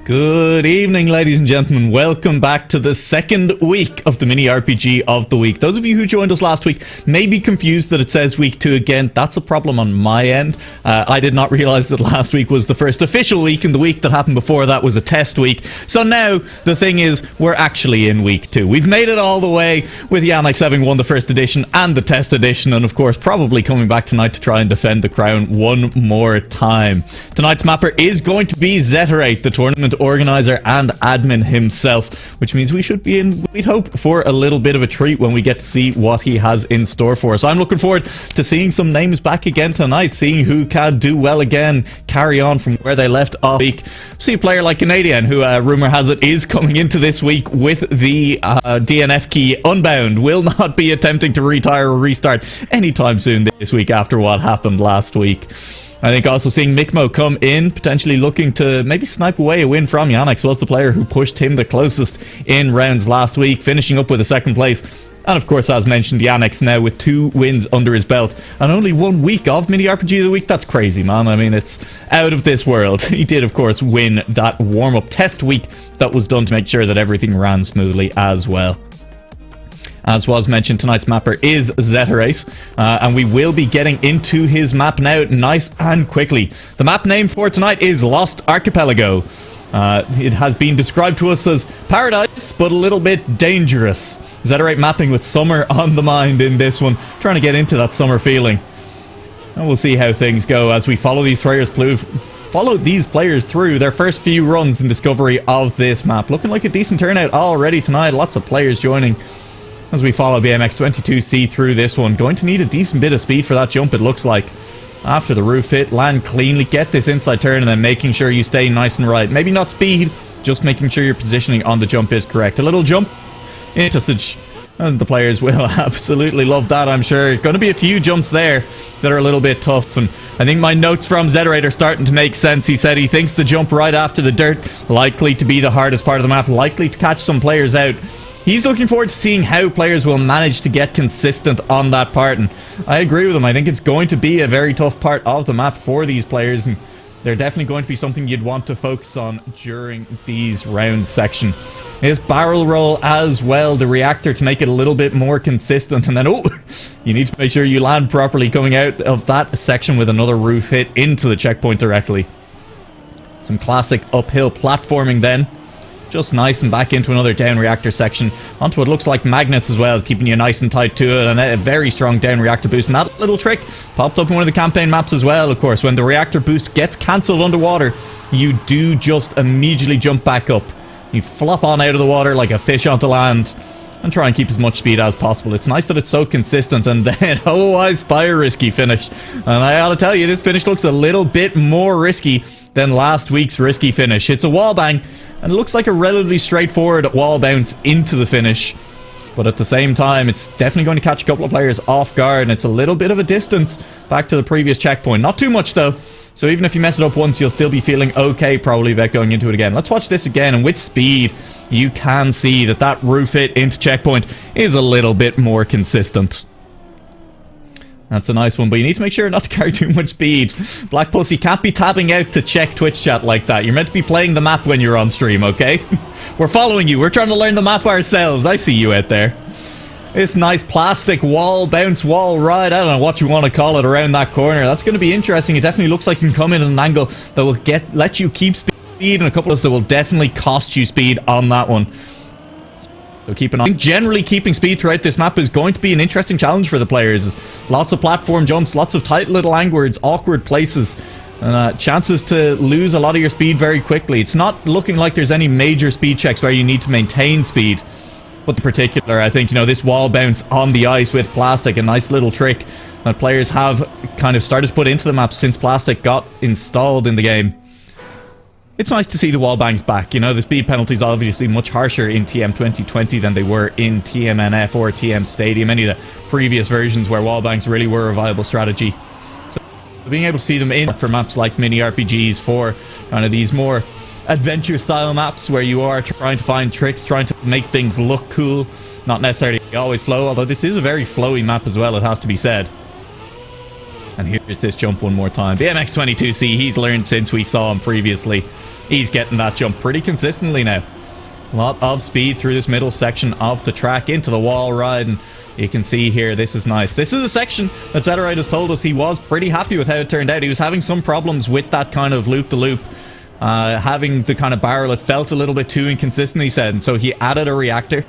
Good evening, ladies and gentlemen. Welcome back to the second week of the mini RPG of the week. Those of you who joined us last week may be confused that it says week 2 again. That's a problem on my end. I did not realize that last week was the first official week, and the week that happened before that was a test week. So now the thing is, we're actually in week 2. We've made it all the way with NuaLaoch having won the first edition and the test edition, and of course probably coming back tonight to try and defend the crown one more time. Tonight's mapper is going to be Zeterate, the tournament organizer and admin himself, which means we should be in, we'd hope, for a little bit of a treat when we get to see what he has in store for us. I'm looking forward to seeing some names back again tonight, seeing who can do well again, carry on from where they left off week. See a player like Canadian, who rumor has it is coming into this week with the DNF key unbound, will not be attempting to retire or restart anytime soon this week after what happened last week. I think also seeing Mikmo come in, potentially looking to maybe snipe away a win from NuaLaoch, was the player who pushed him the closest in rounds last week, finishing up with a second place. And of course, as mentioned, NuaLaoch now with 2 wins under his belt and only 1 week of mini RPG of the week. That's crazy, man. I mean, it's out of this world. He did, of course, win that warm-up test week that was done to make sure that everything ran smoothly as well. As was mentioned, tonight's mapper is Zeterate, and we will be getting into his map now nice and quickly. The map name for tonight is Lost Archipelago. It has been described to us as paradise, but a little bit dangerous. Zeterate mapping with summer on the mind in this one, trying to get into that summer feeling. And we'll see how things go as we follow these players through their first few runs in discovery of this map. Looking like a decent turnout already tonight, lots of players joining as we follow BMX22C through this one. Going to need a decent bit of speed for that jump, it looks like. After the roof hit, land cleanly, get this inside turn, and then making sure you stay nice and right. Maybe not speed, just making sure your positioning on the jump is correct. A little jump into such, and the players will absolutely love that, I'm sure. Going to be a few jumps there that are a little bit tough, and I think my notes from Zeterate are starting to make sense. He said he thinks the jump right after the dirt likely to be the hardest part of the map, likely to catch some players out. He's looking forward to seeing how players will manage to get consistent on that part, and I agree with him. I think it's going to be a very tough part of the map for these players, and they're definitely going to be something you'd want to focus on during these rounds section. His barrel roll as well, the reactor, to make it a little bit more consistent, and then you need to make sure you land properly coming out of that section with another roof hit into the checkpoint directly. Some classic uphill platforming then. Just nice, and back into another down reactor section. Onto what looks like magnets as well, keeping you nice and tight to it, and a very strong down reactor boost. And that little trick popped up in one of the campaign maps as well, of course. When the reactor boost gets cancelled underwater, you do just immediately jump back up. You flop on out of the water like a fish onto land and try and keep as much speed as possible. It's nice that it's so consistent, and then, oh, I spy a risky finish. And I gotta tell you, this finish looks a little bit more risky than last week's risky finish. It's a wall bang, and it looks like a relatively straightforward wall bounce into the finish. But at the same time, it's definitely going to catch a couple of players off guard, and it's a little bit of a distance back to the previous checkpoint. Not too much, though. So even if you mess it up once, you'll still be feeling okay probably about going into it again. Let's watch this again, and with speed, you can see that that roof hit into checkpoint is a little bit more consistent. That's a nice one, but you need to make sure not to carry too much speed. Black Pussy can't be tapping out to check Twitch chat like that. You're meant to be playing the map when you're on stream, okay? We're following you. We're trying to learn the map ourselves. I see you out there. This nice plastic wall bounce wall ride, I don't know what you want to call it, around that corner. That's going to be interesting. It definitely looks like you can come in at an angle that will let you keep speed, and a couple of us that will definitely cost you speed on that one. So keep an eye. I think generally keeping speed throughout this map is going to be an interesting challenge for the players. Lots of platform jumps, lots of tight little angles, awkward places, and chances to lose a lot of your speed very quickly. It's not looking like there's any major speed checks where you need to maintain speed. But in particular, I think, this wall bounce on the ice with plastic, a nice little trick that players have kind of started to put into the map since plastic got installed in the game. It's nice to see the wall bangs back. The speed penalties are obviously much harsher in TM 2020 than they were in TMNF or TM Stadium, any of the previous versions where wall bangs really were a viable strategy. So being able to see them in for maps like mini RPGs, for kind of these more adventure style maps where you are trying to find tricks, trying to make things look cool, not necessarily always flow, although this is a very flowy map as well, it has to be said. And here's this jump one more time. BMX22C, he's learned since we saw him previously. He's getting that jump pretty consistently now. A lot of speed through this middle section of the track into the wall ride, and you can see here, this is nice. This is a section that Zetterite has told us he was pretty happy with how it turned out. He was having some problems with that kind of loop-to-loop. Having the kind of barrel, it felt a little bit too inconsistent, he said, and so he added a reactor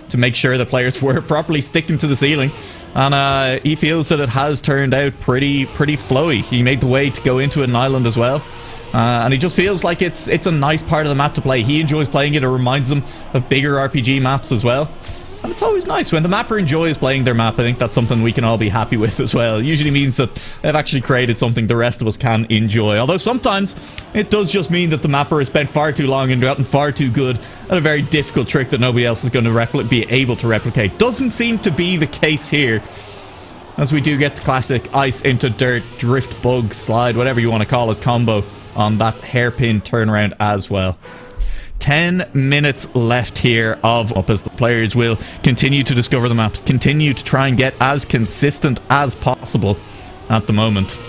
to make sure the players were properly sticking to the ceiling, and he feels that it has turned out pretty flowy. He made the way to go into an island as well, and he just feels like it's a nice part of the map to play. He enjoys playing it. It reminds him of bigger RPG maps as well. And it's always nice when the mapper enjoys playing their map. I think that's something we can all be happy with as well. It usually means that they've actually created something the rest of us can enjoy. Although sometimes it does just mean that the mapper has spent far too long and gotten far too good at a very difficult trick that nobody else is going to be able to replicate. Doesn't seem to be the case here, as we do get the classic ice into dirt, drift, bug, slide, whatever you want to call it, combo on that hairpin turnaround as well. 10 minutes left here of up as the players will continue to discover the maps, continue to try and get as consistent as possible at the moment.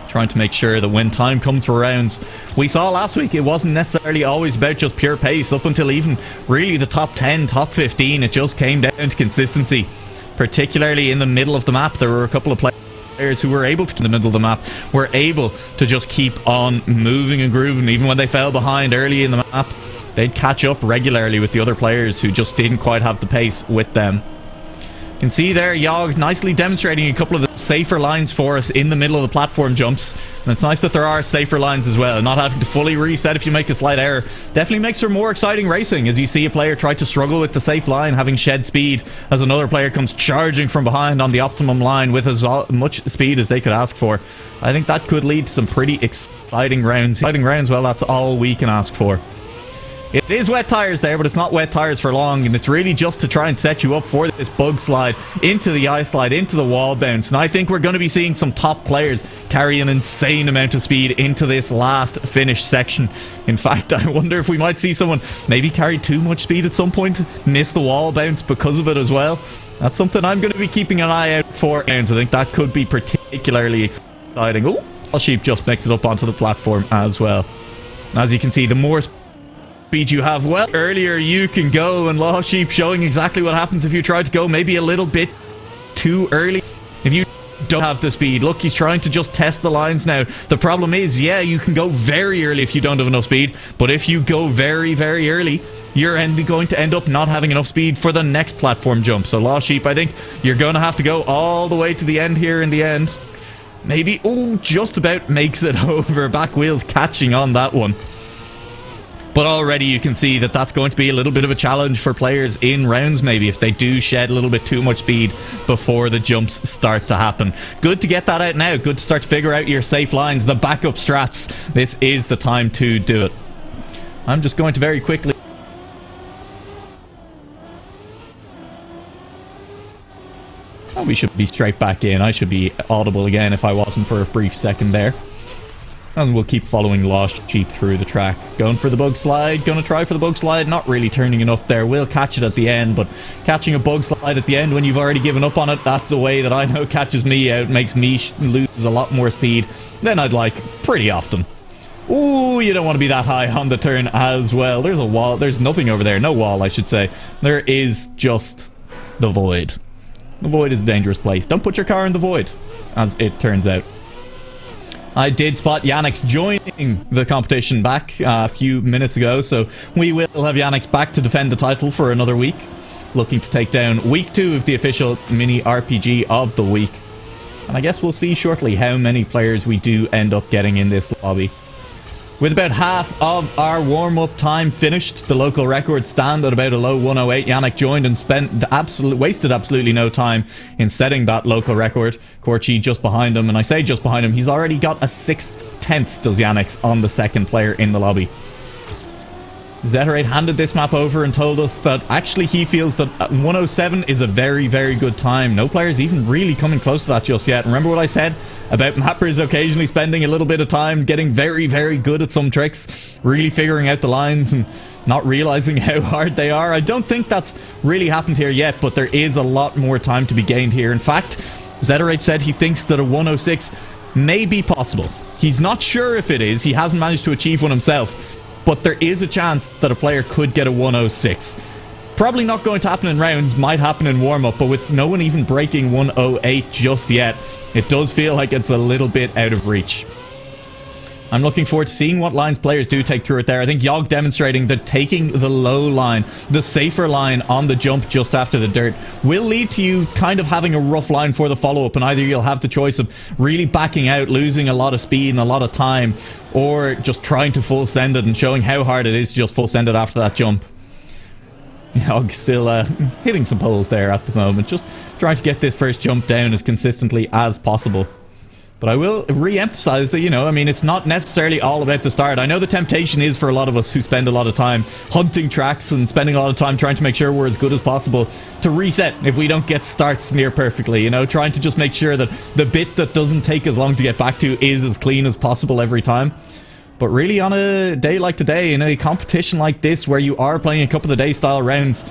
Trying to make sure that when time comes for rounds, we saw last week it wasn't necessarily always about just pure pace up until even really the top 10, top 15. It just came down to consistency, particularly in the middle of the map. There were a couple of players who were able to, in the middle of the map, were able to just keep on moving and grooving. Even when they fell behind early in the map, they'd catch up regularly with the other players who just didn't quite have the pace with them. You can see there Yog nicely demonstrating a couple of the safer lines for us in the middle of the platform jumps, and it's nice that there are safer lines as well. Not having to fully reset if you make a slight error definitely makes for more exciting racing, as you see a player try to struggle with the safe line, having shed speed, as another player comes charging from behind on the optimum line with as much speed as they could ask for. I think that could lead to some pretty exciting rounds. Well, that's all we can ask for. It is wet tires there, but it's not wet tires for long, and it's really just to try and set you up for this bug slide, into the ice slide, into the wall bounce. And I think we're going to be seeing some top players carry an insane amount of speed into this last finish section. In fact, I wonder if we might see someone maybe carry too much speed at some point, miss the wall bounce because of it as well. That's something I'm going to be keeping an eye out for, and I think that could be particularly exciting. Oh, Sheep just makes it up onto the platform as well. And as you can see, the more speed you have, well, earlier you can go, and Law Sheep showing exactly what happens if you try to go maybe a little bit too early. If you don't have the speed, look, he's trying to just test the lines now. The problem is, yeah, you can go very early if you don't have enough speed, but if you go very early, you're going to end up not having enough speed for the next platform jump. So Law Sheep, I think you're going to have to go all the way to the end here in the end. Maybe, oh, just about makes it over. Back wheels catching on that one. But already you can see that that's going to be a little bit of a challenge for players in rounds, maybe, if they do shed a little bit too much speed before the jumps start to happen. Good to get that out now. Good to start to figure out your safe lines, the backup strats. This is the time to do it. I'm just going to very quickly... Oh, we should be straight back in. I should be audible again if I wasn't for a brief second there. And we'll keep following Lost Sheep through the track. Going for the bug slide. Going to try for the bug slide. Not really turning enough there. We'll catch it at the end. But catching a bug slide at the end when you've already given up on it, that's a way that I know catches me out. Makes me lose a lot more speed than I'd like pretty often. Ooh, you don't want to be that high on the turn as well. There's a wall. There's nothing over there. No wall, I should say. There is just the void. The void is a dangerous place. Don't put your car in the void, as it turns out. I did spot Yannick's joining the competition back a few minutes ago, so we will have Yannick's back to defend the title for another week, looking to take down week 2 of the official mini RPG of the week. And I guess we'll see shortly how many players we do end up getting in this lobby. With about half of our warm-up time finished, the local records stand at about a low 108. Yannick joined and wasted absolutely no time in setting that local record. Corchi just behind him, and I say just behind him, he's already got a 6/10 does Yannick's on the second player in the lobby. Zetterite handed this map over and told us that actually he feels that 107 is a very good time. No players even really coming close to that just yet. Remember what I said about mappers occasionally spending a little bit of time getting very good at some tricks, really figuring out the lines and not realizing how hard they are? I don't think that's really happened here yet, but there is a lot more time to be gained here. In fact, Zederate said he thinks that a 106 may be possible. He's not sure if it is. He hasn't managed to achieve one himself. But there is a chance that a player could get a 106. Probably not going to happen in rounds. Might happen in warm-up. But with no one even breaking 108 just yet, it does feel like it's a little bit out of reach. I'm looking forward to seeing what lines players do take through it there. I think Yog demonstrating that taking the low line, the safer line on the jump just after the dirt, will lead to you kind of having a rough line for the follow-up, and either you'll have the choice of really backing out, losing a lot of speed and a lot of time, or just trying to full send it and showing how hard it is to just full send it after that jump. Yog still hitting some poles there at the moment, just trying to get this first jump down as consistently as possible. But I will re-emphasize that, you know, I mean, it's not necessarily all about the start. I know the temptation is for a lot of us who spend a lot of time hunting tracks and spending a lot of time trying to make sure we're as good as possible to reset if we don't get starts near perfectly, you know, trying to just make sure that the bit that doesn't take as long to get back to is as clean as possible every time. But really, on a day like today, in a competition like this where you are playing a Cup of the Day style rounds,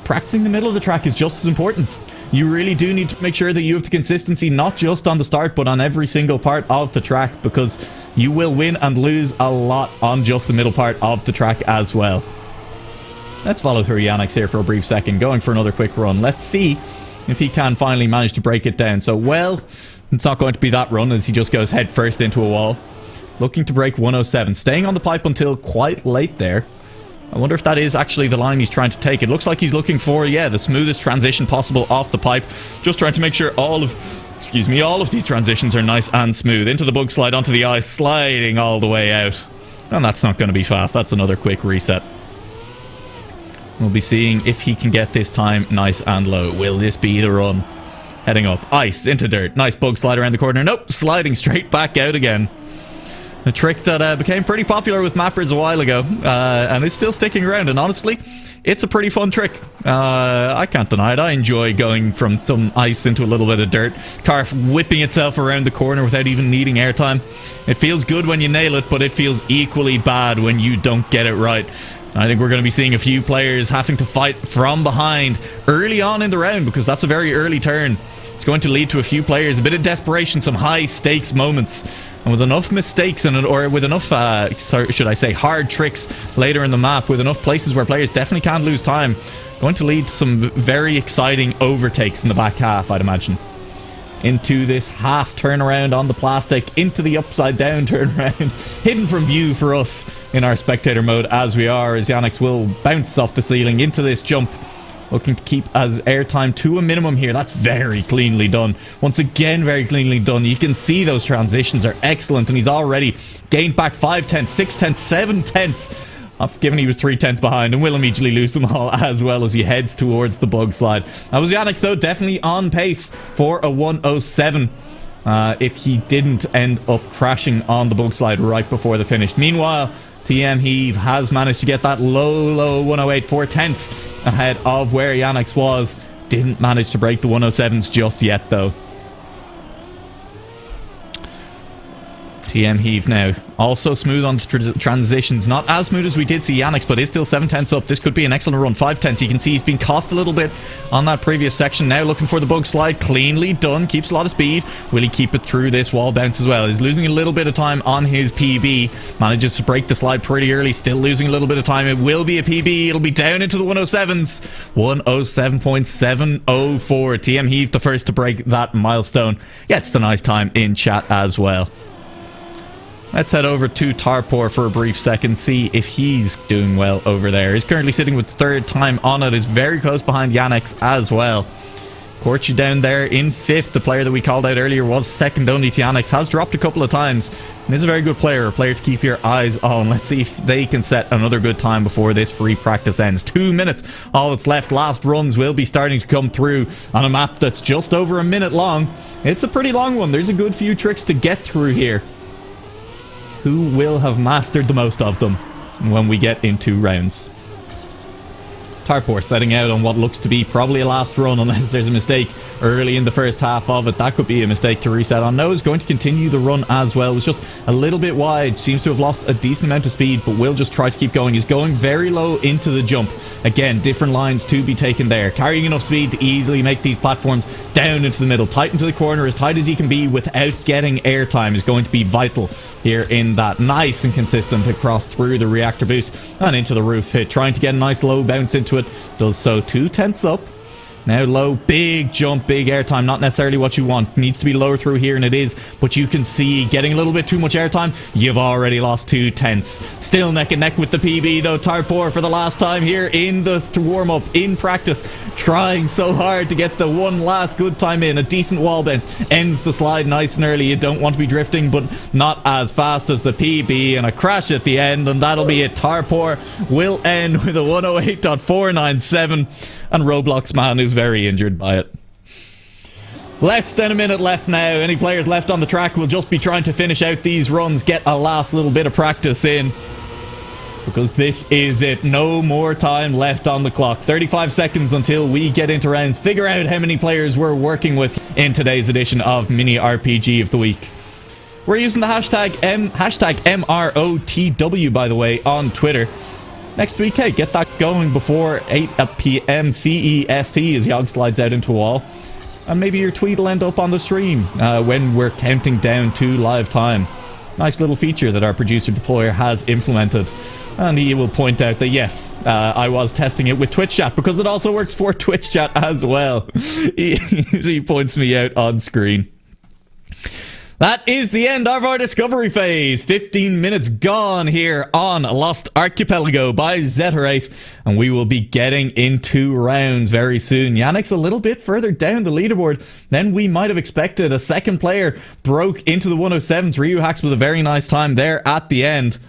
practicing the middle of the track is just as important. You really do need to make sure that you have the consistency, not just on the start, but on every single part of the track, because you will win and lose a lot on just the middle part of the track as well. Let's follow through Yannick's here for a brief second, going for another quick run. Let's see if he can finally manage to break it down. So, well, it's not going to be that run as he just goes head first into a wall. Looking to break 107, staying on the pipe until quite late there. I wonder if that is actually the line he's trying to take. It looks like he's looking for, yeah, the smoothest transition possible off the pipe. Just trying to make sure all of these transitions are nice and smooth. Into the bug slide, onto the ice, sliding all the way out. And that's not going to be fast. That's another quick reset. We'll be seeing if he can get this time nice and low. Will this be the run? Heading up, ice, into dirt. Nice bug slide around the corner. Nope, sliding straight back out again. A trick that became pretty popular with mappers a while ago, and it's still sticking around, and honestly, it's a pretty fun trick. I can't deny it. I enjoy going from some ice into a little bit of dirt, car whipping itself around the corner without even needing airtime. It feels good when you nail it, but it feels equally bad when you don't get it right. I think we're going to be seeing a few players having to fight from behind early on in the round, because that's a very early turn. It's going to lead to a few players, a bit of desperation, some high stakes moments. And with enough mistakes or with enough, should I say, hard tricks later in the map, with enough places where players definitely can't lose time, going to lead to some very exciting overtakes in the back half, I'd imagine. Into this half turnaround on the plastic, into the upside down turnaround, hidden from view for us in our spectator mode as we are, as Yannick will bounce off the ceiling into this jump. Looking to keep as airtime to a minimum here. That's very cleanly done. Once again, very cleanly done. You can see those transitions are excellent, and he's already gained back 5 tenths, 6 tenths, 7 tenths. Given he was 3 tenths behind, and will immediately lose them all as well as he heads towards the bug slide. That was Yannick, though, definitely on pace for a 107. If he didn't end up crashing on the bug slide right before the finish. Meanwhile, TM Heave has managed to get that low 108, 4 tenths ahead of where Yannick's was. Didn't manage to break the 107s just yet, though. TM Heave now also smooth on transitions, not as smooth as we did see Yannick's, but is still 7 tenths up. This could be an excellent run. 5 tenths, you can see he's been cost a little bit on that previous section. Now looking for the bug slide, cleanly done, keeps a lot of speed. Will he keep it through this wall bounce as well? He's losing a little bit of time on his PB, manages to break the slide pretty early, still losing a little bit of time. It will be a PB, it'll be down into the 107s. 107.704. TM Heave the first to break that milestone. Gets the nice time in chat as well. Let's head over to Tarpor for a brief second, see if he's doing well over there. He's currently sitting with third time on it. Is very close behind Yannick's as well. Korchi down there in 5th. The player that we called out earlier was second only to Yannick's. Has dropped a couple of times and is a very good player. A player to keep your eyes on. Let's see if they can set another good time before this free practice ends. 2 minutes, all that's left. Last runs will be starting to come through on a map that's just over a minute long. It's a pretty long one. There's a good few tricks to get through here. Who will have mastered the most of them when we get into rounds? Tarpor setting out on what looks to be probably a last run, unless there's a mistake early in the first half of it. That could be a mistake to reset on. Noah's going to continue the run as well. It's just a little bit wide. Seems to have lost a decent amount of speed, but will just try to keep going. He's going very low into the jump. Again, different lines to be taken there. Carrying enough speed to easily make these platforms down into the middle. Tight into the corner, as tight as he can be without getting airtime is going to be vital here in that. Nice and consistent across through the reactor boost and into the roof hit. Trying to get a nice low bounce into it. Does so 2/10 up. Now low, big jump, big airtime, not necessarily what you want. Needs to be lower through here, and it is, but you can see getting a little bit too much airtime. You've already lost 2/10. Still neck and neck with the PB though. Tarpor for the last time here in the warm-up, in practice, trying so hard to get the one last good time in. A decent wall bounce, ends the slide nice and early. You don't want to be drifting, but not as fast as the PB, and a crash at the end, and that'll be it. Tarpor will end with a 108.497, and Roblox man is very injured by it. Less than a minute left now. Any players left on the track will just be trying to finish out these runs, get a last little bit of practice in, because this is it. No more time left on the clock. 35 seconds until we get into rounds. Figure out how many players we're working with in today's edition of Mini RPG of the Week. We're using the hashtag MROTW, by the way, on Twitter. Next week, hey, get that going before 8 p.m. CEST as Yogg slides out into a wall. And maybe your tweet will end up on the stream when we're counting down to live time. Nice little feature that our producer deployer has implemented. And he will point out that yes, I was testing it with Twitch chat, because it also works for Twitch chat as well. He points me out on screen. That is the end of our discovery phase. 15 minutes gone here on Lost Archipelago by Zeterate, and we will be getting into rounds very soon. Yannick's a little bit further down the leaderboard than we might have expected. A second player broke into the 107s. Ryu Hacks with a very nice time there at the end.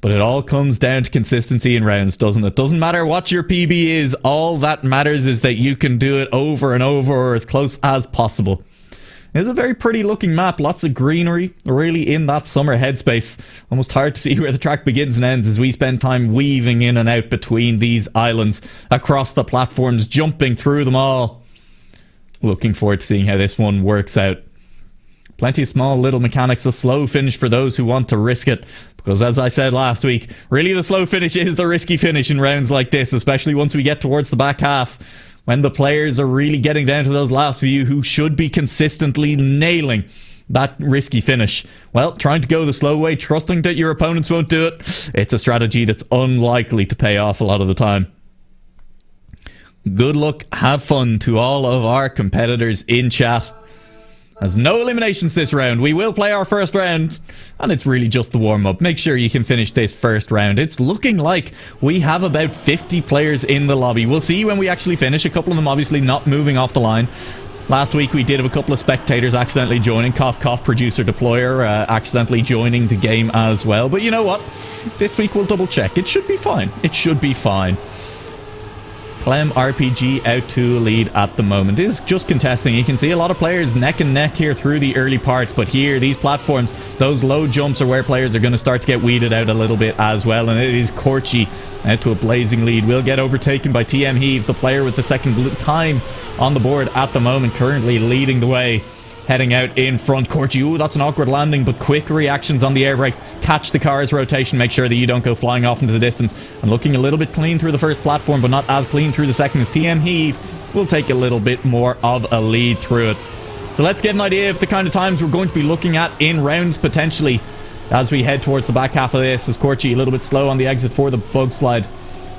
But it all comes down to consistency in rounds, doesn't it? Doesn't matter what your PB is. All that matters is that you can do it over and over, or as close as possible. It's a very pretty looking map, lots of greenery, really in that summer headspace. Almost hard to see where the track begins and ends as we spend time weaving in and out between these islands, across the platforms, jumping through them all. Looking forward to seeing how this one works out. Plenty of small little mechanics, a slow finish for those who want to risk it. Because as I said last week, really the slow finish is the risky finish in rounds like this, especially once we get towards the back half, when the players are really getting down to those last few who should be consistently nailing that risky finish. Well, trying to go the slow way, trusting that your opponents won't do it, it's a strategy that's unlikely to pay off a lot of the time. Good luck, have fun to all of our competitors in chat. There's no eliminations this round. We will play our first round, and it's really just the warm-up. Make sure you can finish this first round. It's looking like we have about 50 players in the lobby. We'll see when we actually finish. A couple of them obviously not moving off the line. Last week we did have a couple of spectators accidentally joining. Cough, cough, producer deployer accidentally joining the game as well. But you know what? This week we'll double check. It should be fine. It should be fine. Clem RPG out to a lead at the moment. Is just contesting. You can see a lot of players neck and neck here through the early parts, but here, these platforms, those low jumps are where players are going to start to get weeded out a little bit as well, and it is Corchi out to a blazing lead. Will get overtaken by TM Heave, the player with the second time on the board at the moment, currently leading the way. Heading out in front, Corchi. Ooh, that's an awkward landing, but quick reactions on the air brake. Catch the car's rotation, make sure that you don't go flying off into the distance. And looking a little bit clean through the first platform, but not as clean through the second, as TM Heave will take a little bit more of a lead through it. So let's get an idea of the kind of times we're going to be looking at in rounds potentially as we head towards the back half of this. As Corchi a little bit slow on the exit for the bug slide.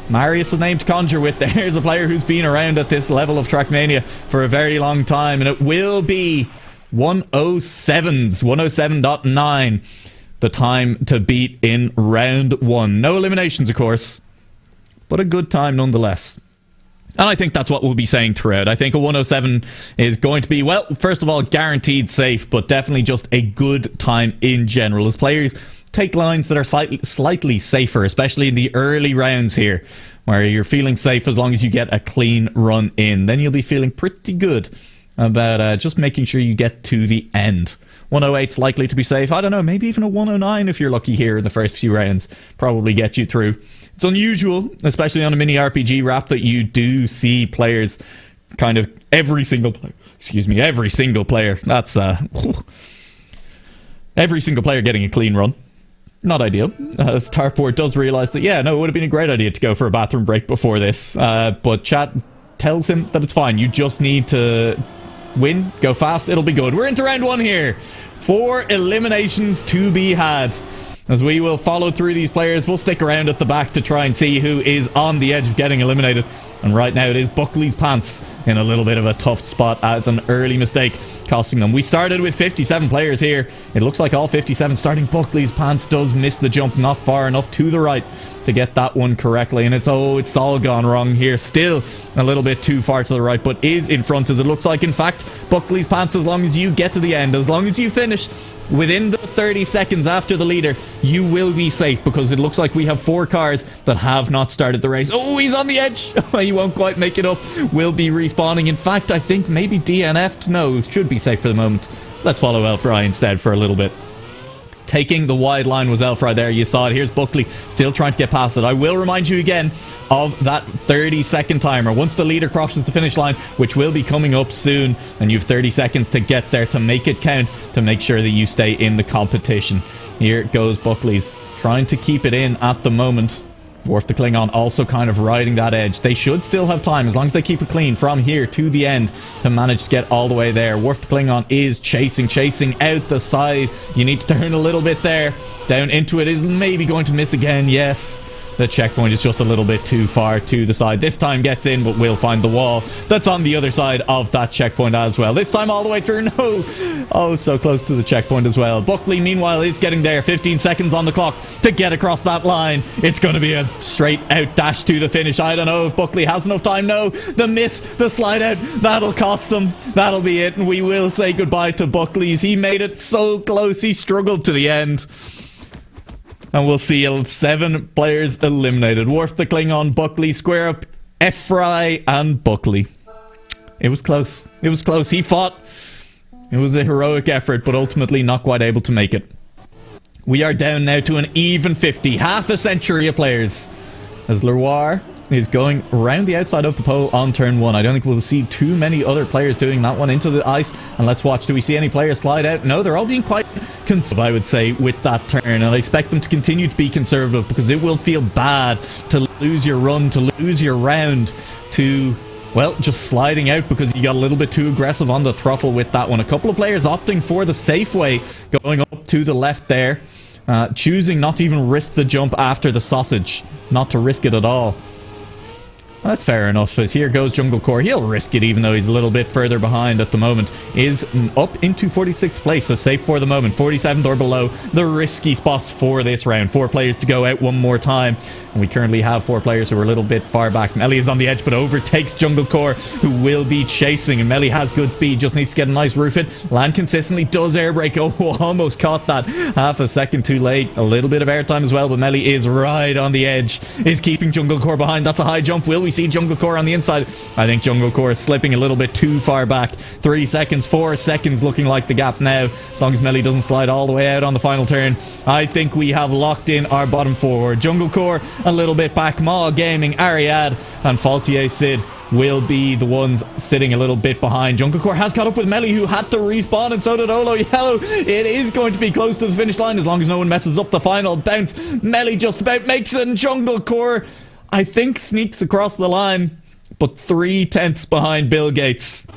Marius is a name to conjure with. There's a player who's been around at this level of Trackmania for a very long time, and it will be 107s, 107.9, the time to beat in round one. No eliminations, of course, but a good time nonetheless. And I think that's what we'll be saying throughout. I think a 107 is going to be, well, first of all, guaranteed safe, but definitely just a good time in general, as players take lines that are slightly safer, especially in the early rounds here, where you're feeling safe as long as you get a clean run in. Then you'll be feeling pretty good about just making sure you get to the end. 108's likely to be safe. I don't know, maybe even a 109 if you're lucky here in the first few rounds. Probably get you through. It's It's unusual, especially on a mini RPG wrap, that you do see players kind of every single player. That's every single player getting a clean run. Not ideal. Starport does realise that, yeah, no, it would have been a great idea to go for a bathroom break before this. But chat tells him that it's fine. You just need to win, go fast, it'll be good. We're into round 1 here. 4 eliminations to be had. As we will follow through these players, we'll stick around at the back to try and see who is on the edge of getting eliminated. And right now it is Buckley's Pants in a little bit of a tough spot as an early mistake costing them. We started with 57 players here. It looks like all 57 starting. Buckley's Pants does miss the jump not far enough to the right to get that one correctly. And it's all gone wrong here. Still a little bit too far to the right, but is in front as it looks like. In fact, Buckley's Pants, as long as you get to the end, as long as you finish within the 30 seconds after the leader, you will be safe, because it looks like we have 4 cars that have not started the race. Oh, he's on the edge. He won't quite make it up. Will be respawning. In fact, I think maybe DNF'd. No, should be safe for the moment. Let's follow Elfry instead for a little bit. Taking the wide line was Elfry there. You saw it. Here's Buckley still trying to get past it. I will remind you again of that 30-second timer. Once the leader crosses the finish line, which will be coming up soon, and you have 30 seconds to get there to make it count, to make sure that you stay in the competition. Here goes Buckley's trying to keep it in at the moment. Worf the Klingon also kind of riding that edge. They should still have time, as long as they keep it clean from here to the end, to manage to get all the way there. Worf the Klingon is chasing out the side. You need to turn a little bit there. Down into it is maybe going to miss again. Yes. The checkpoint is just a little bit too far to the side. This time gets in, but will find the wall that's on the other side of that checkpoint as well. This time all the way through. No. Oh, so close to the checkpoint as well. Buckley, meanwhile, is getting there. 15 seconds on the clock to get across that line. It's going to be a straight out dash to the finish. I don't know if Buckley has enough time. No. The miss, the slide out, that'll cost him. That'll be it. And we will say goodbye to Buckley's. He made it so close. He struggled to the end. And we'll see 7 players eliminated. Worf the Klingon, Buckley, Square Up, Elfry, and Buckley. It was close. It was close. He fought. It was a heroic effort, but ultimately not quite able to make it. We are down now to an even 50. Half a century of players. As Leroy is going around the outside of the pole on turn 1. I don't think we'll see too many other players doing that one into the ice. And let's watch. Do we see any players slide out? No, they're all being quite conservative, I would say, with that turn. And I expect them to continue to be conservative, because it will feel bad to lose your run, to lose your round, to, well, just sliding out because you got a little bit too aggressive on the throttle with that one. A couple of players opting for the safe way, going up to the left there. Choosing not to even risk the jump after the sausage. Not to risk it at all. That's fair enough, as here goes Jungle Core. He'll risk it even though he's a little bit further behind at the moment. Is up into 46th place, so safe for the moment. 47th or below, the risky spots for this round. 4 players to go out one more time. And we currently have 4 players who are a little bit far back. Melly is on the edge, but overtakes Jungle Core, who will be chasing. And Melly has good speed, just needs to get a nice roof hit. Land consistently, does air brake. Oh, almost caught that. Half a second too late. A little bit of airtime as well, but Melly is right on the edge. Is keeping Jungle Core behind. That's a high jump. Will we see Jungle Core on the inside? I think Jungle Core is slipping a little bit too far back. 3 seconds, 4 seconds looking like the gap now, as long as Melly doesn't slide all the way out on the final turn. I think we have locked in our bottom 4. Jungle Core a little bit back. Maw Gaming, Ariad, and Faultier Sid will be the ones sitting a little bit behind. Jungle Core has caught up with Melly, who had to respawn, and so did Olo Yellow. It is going to be close to the finish line, as long as no one messes up the final bounce. Melly just about makes it, and Jungle Core, I think, sneaks across the line, but 3/10 behind Bill Gates,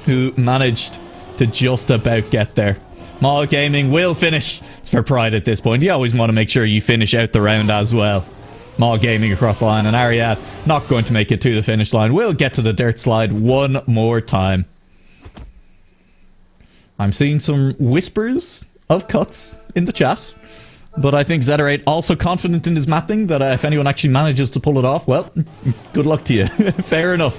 who managed to just about get there. Maw Gaming will finish. It's for pride at this point. You always want to make sure you finish out the round as well. Maw Gaming across the line, and Ariad not going to make it to the finish line. We'll get to the dirt slide one more time. I'm seeing some whispers of cuts in the chat, but I think Zeterate also confident in his mapping that if anyone actually manages to pull it off, well, good luck to you. Fair enough.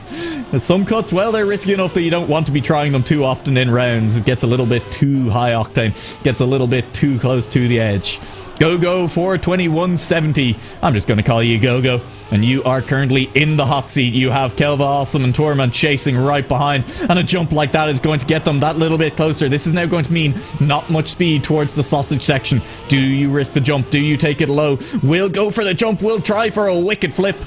Some cuts, well, they're risky enough that you don't want to be trying them too often in rounds. It gets a little bit too high octane, gets a little bit too close to the edge. Gogo 42170. I'm just going to call you Gogo. And you are currently in the hot seat. You have Kelva Awesome and Tormund chasing right behind. And a jump like that is going to get them that little bit closer. This is now going to mean not much speed towards the sausage section. Do you risk the jump? Do you take it low? Will go for the jump. Will try for a wicked flip,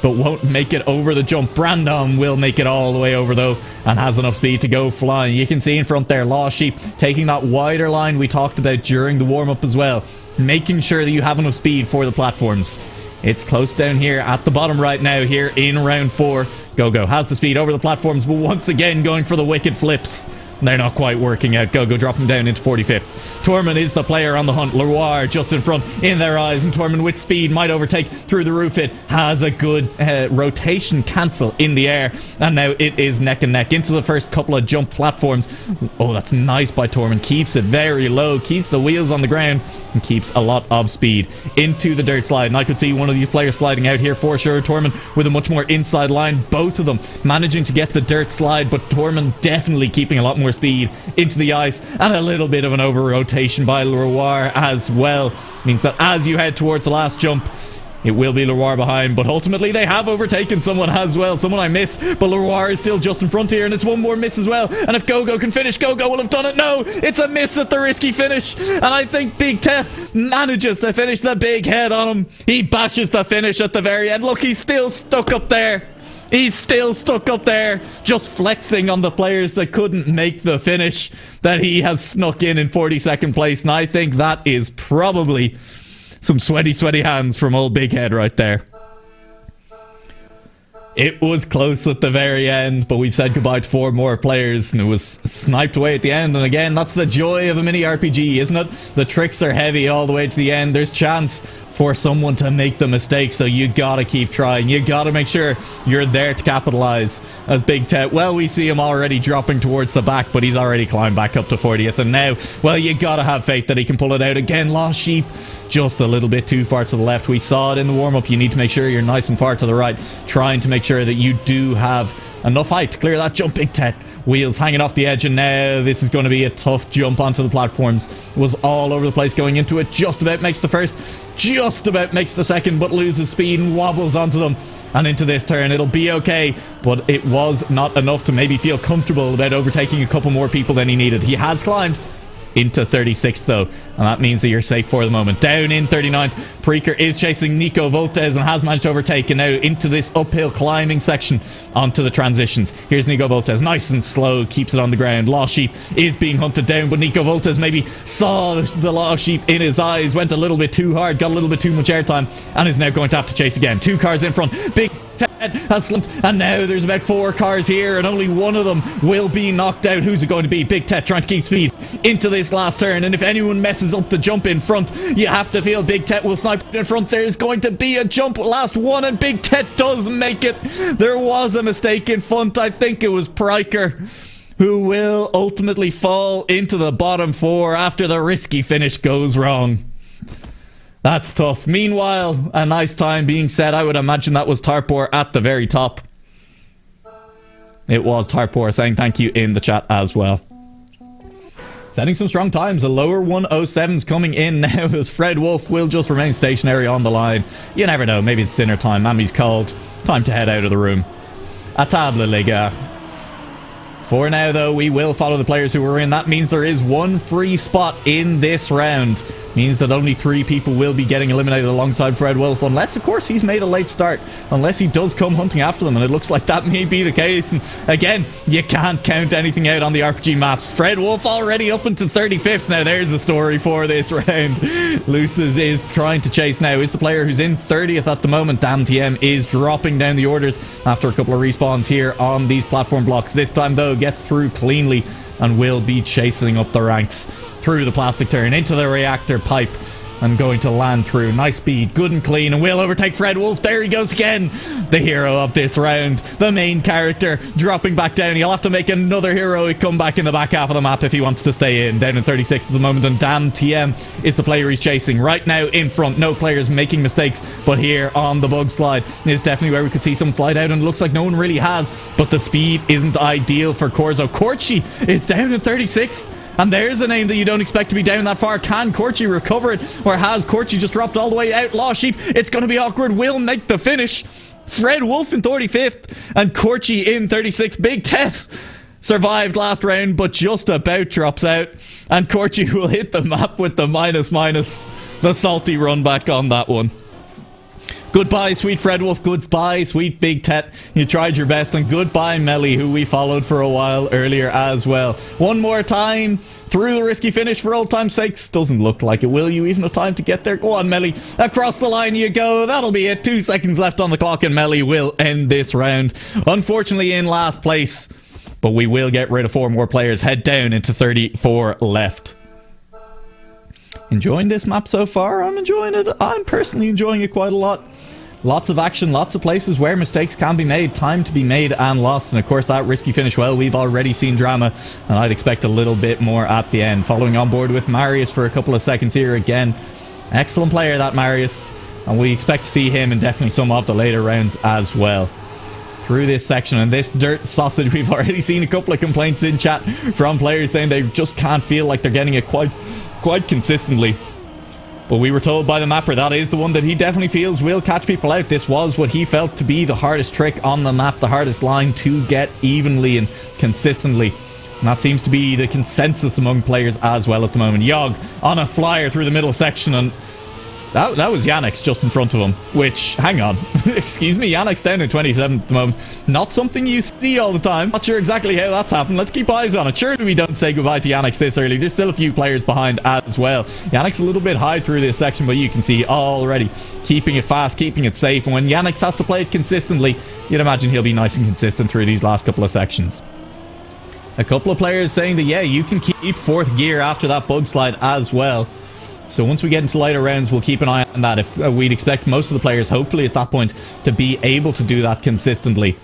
but won't make it over the jump. Brandon will make it all the way over though, and has enough speed to go flying. You can see in front there, Law Sheep taking that wider line we talked about during the warm-up as well, making sure that you have enough speed for the platforms. It's close down here at the bottom right now here in round 4. Gogo has the speed over the platforms, but once again going for the wicked flips. They're not quite working out. Gogo dropping down into 45th. Tormund is the player on the hunt. Leroy just in front in their eyes, and Tormund with speed might overtake through the roof. It has a good rotation cancel in the air, and now it is neck and neck into the first couple of jump platforms. Oh, that's nice by Tormund. Keeps it very low, keeps the wheels on the ground, and keeps a lot of speed into the dirt slide. And I could see one of these players sliding out here for sure. Tormund with a much more inside line. Both of them managing to get the dirt slide, but Tormund definitely keeping a lot more speed into the ice, and a little bit of an over rotation by Leroy as well. Means that as you head towards the last jump, it will be Leroy behind, but ultimately they have overtaken someone as well. Someone I missed, but Leroy is still just in front here, and it's one more miss as well. And if Gogo can finish, Gogo will have done it. No, it's a miss at the risky finish, and I think Big Tet manages to finish the big head on him. He bashes the finish at the very end. Look, he's still stuck up there. He's still stuck up there, just flexing on the players that couldn't make the finish, that he has snuck in 42nd place. And I think that is probably some sweaty hands from old Big Head right there. It was close at the very end, but we've said goodbye to 4 more players, and it was sniped away at the end. And again, that's the joy of a mini RPG, isn't it? The tricks are heavy all the way to the end. There's chance for someone to make the mistake, so you gotta keep trying. You gotta make sure you're there to capitalize. As Big Tet, well, we see him already dropping towards the back, but he's already climbed back up to 40th, and now, well, you gotta have faith that he can pull it out again. Lost Sheep just a little bit too far to the left. We saw it in the warm-up. You need to make sure you're nice and far to the right, trying to make sure that you do have enough height to clear that jump. Big Tet, wheels hanging off the edge, and now this is going to be a tough jump onto the platforms. Was all over the place going into it. Just about makes the first, just about makes the second, but loses speed and wobbles onto them. And into this turn, it'll be okay, but it was not enough to maybe feel comfortable about overtaking a couple more people than he needed. He has climbed into 36th though, and that means that you're safe for the moment. Down in 39th, Preaker is chasing Nico Voltes and has managed to overtake, and now into this uphill climbing section onto the transitions. Here's Nico Voltes, nice and slow, keeps it on the ground. Lost Sheep is being hunted down, but Nico Voltes maybe saw the Lost Sheep in his eyes, went a little bit too hard, got a little bit too much airtime, and is now going to have to chase again. 2 cars in front. Big Tet has slumped, and now there's about 4 cars here, and only one of them will be knocked out. Who's it going to be? Big Tet trying to keep speed into this last turn, and if anyone messes up the jump in front, you have to feel Big Tet will snipe in front. There's going to be a jump, last one, and Big Tet does make it. There was a mistake in front. I think it was Pryker who will ultimately fall into the bottom 4 after the risky finish goes wrong. That's tough. Meanwhile, a nice time being set. I would imagine that was Tarpor at the very top. It was Tarpor saying thank you in the chat as well. Setting some strong times. A lower 107's coming in now as Fred Wolf will just remain stationary on the line. You never know. Maybe it's dinner time. Mammy's cold. Time to head out of the room. A table, les gars. For now, though, we will follow the players who were in. That means there is 1 free spot in this round. Means that only 3 people will be getting eliminated alongside Fred Wolf, unless, of course, he's made a late start. Unless he does come hunting after them, and it looks like that may be the case. And again, you can't count anything out on the RPG maps. Fred Wolf already up into 35th. Now, there's the story for this round. Luces is trying to chase now. It's the player who's in 30th at the moment. Damn TM is dropping down the orders after a couple of respawns here on these platform blocks. This time, though, gets through cleanly and will be chasing up the ranks through the plastic turn into the reactor pipe and going to land through. Nice speed, good and clean, and will overtake Fred Wolf. There he goes again, the hero of this round, the main character, dropping back down. He'll have to make another heroic comeback in the back half of the map if he wants to stay in. Down in 36th at the moment, and Damn TM is the player he's chasing right now in front. No players making mistakes, but here on the bug slide is definitely where we could see some slide out, and it looks like no one really has, but the speed isn't ideal for Corzo. Korchi is down in 36th. And there's a name that you don't expect to be down that far. Can Corchi recover it? Or has Corchi just dropped all the way out? LaoCh, it's going to be awkward. Will make the finish. Fred Wolf in 35th and Corchi in 36th. Big Tet survived last round, but just about drops out. And Corchi will hit the map with the minus. The salty run back on that one. Goodbye, sweet Fred Wolf. Goodbye, sweet Big Tet. You tried your best. And goodbye, Melly, who we followed for a while earlier as well. One more time through the risky finish for old time's sakes. Doesn't look like it. Will you even have time to get there? Go on, Melly. Across the line you go. That'll be it. 2 seconds left on the clock and Melly will end this round. Unfortunately in last place. But we will get rid of 4 more players. Head down into 34 left. Enjoying this map so far? I'm enjoying it. I'm personally enjoying it quite a lot. Lots of action, lots of places where mistakes can be made, time to be made and lost. And of course that risky finish, well, we've already seen drama and I'd expect a little bit more at the end. Following on board with Marius for a couple of seconds here again. Excellent player, that Marius. And we expect to see him in definitely some of the later rounds as well. Through this section and this dirt sausage, we've already seen a couple of complaints in chat from players saying they just can't feel like they're getting it quite consistently. But we were told by the mapper that is the one that he definitely feels will catch people out. This was what he felt to be the hardest trick on the map, the hardest line to get evenly and consistently. And that seems to be the consensus among players as well at the moment. Yogg on a flyer through the middle section, and that was Yannick's just in front of him, which, hang on, excuse me, Yannick's down in 27th at the moment. Not something you see all the time. Not sure exactly how that's happened. Let's keep eyes on it. Surely we don't say goodbye to Yannick's this early. There's still a few players behind as well. Yannick's a little bit high through this section, but you can see already keeping it fast, keeping it safe. And when Yannick has to play it consistently, you'd imagine he'll be nice and consistent through these last couple of sections. A couple of players saying that, yeah, you can keep 4th gear after that bug slide as well. So once we get into later rounds, we'll keep an eye on that. If we'd expect most of the players, hopefully at that point, to be able to do that consistently.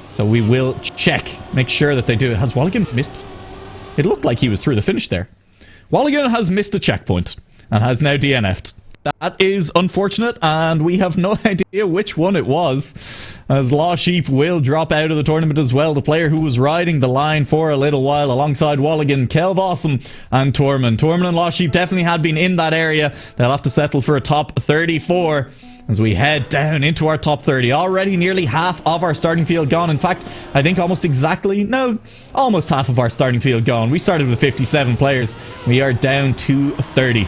So we will check, make sure that they do it. Has Walligan missed? It looked like he was through the finish there. Walligan has missed a checkpoint and has now DNF'd. That is unfortunate, and we have no idea which one it was, as LaoCh will drop out of the tournament as well. The player who was riding the line for a little while alongside Walligan, Kelv Awesome and Tormund. Tormund and LaoCh definitely had been in that area. They'll have to settle for a top 34 as we head down into our top 30. Already nearly half of our starting field gone. In fact, I think almost half of our starting field gone. We started with 57 players. We are down to 30.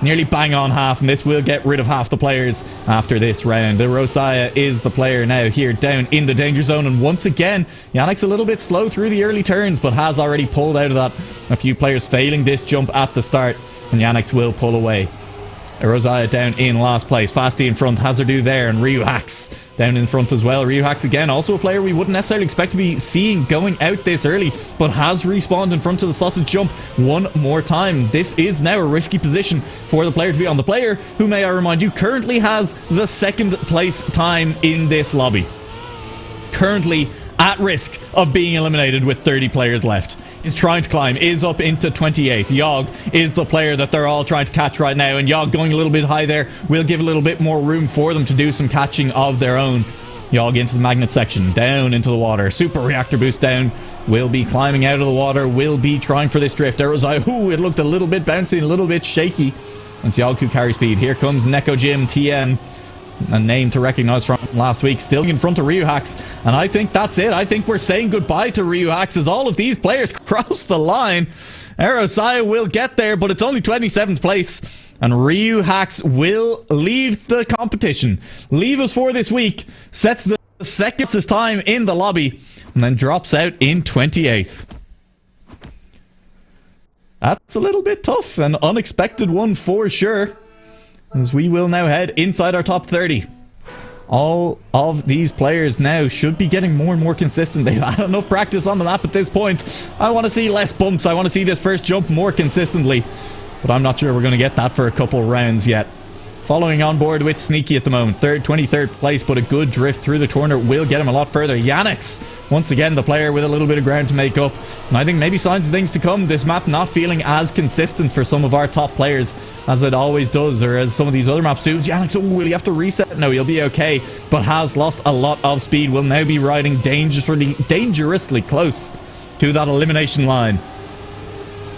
Nearly bang on half, and this will get rid of half the players after this round. Rosiah is the player now here down in the danger zone, and once again Yannick's a little bit slow through the early turns, but has already pulled out of that. A few players failing this jump at the start, and Yannick's will pull away. Rosiah down in last place. Fasty in front, Hazardu there, and RyuHax down in front as well. RyuHax again, also a player we wouldn't necessarily expect to be seeing going out this early, but has respawned in front of the sausage jump one more time. This is now a risky position for the player to be on. The player who, may I remind you, currently has the 2nd place time in this lobby. Currently at risk of being eliminated with 30 players left. Is trying to climb, is up into 28th. Yogg is the player that they're all trying to catch right now, and Yogg going a little bit high there will give a little bit more room for them to do some catching of their own. Yogg into the magnet section, down into the water. Super reactor boost down. Will be climbing out of the water, will be trying for this drift. Erozai, ooh, it looked a little bit bouncy, a little bit shaky. And Yogg who carry speed. Here comes Neko Jim TN. A name to recognize from last week, still in front of RyuHax, and I think that's it. I think we're saying goodbye to RyuHax as all of these players cross the line. Erosiah will get there, but it's only 27th place, and RyuHax will leave the competition, leave us for this week, sets the 2nd time in the lobby, and then drops out in 28th. That's a little bit tough, an unexpected one for sure, as we will now head inside our top 30. All of these players now should be getting more and more consistent. They've had enough practice on the map at this point. I want to see less bumps. I want to see this first jump more consistently. But I'm not sure we're going to get that for a couple rounds yet. Following on board with Sneaky at the moment. 23rd place, but a good drift through the corner will get him a lot further. Yannick's, once again, the player with a little bit of ground to make up. And I think maybe signs of things to come. This map not feeling as consistent for some of our top players as it always does, or as some of these other maps do. Yannick's, oh, will he have to reset? No, he'll be okay, but has lost a lot of speed. Will now be riding dangerously close to that elimination line.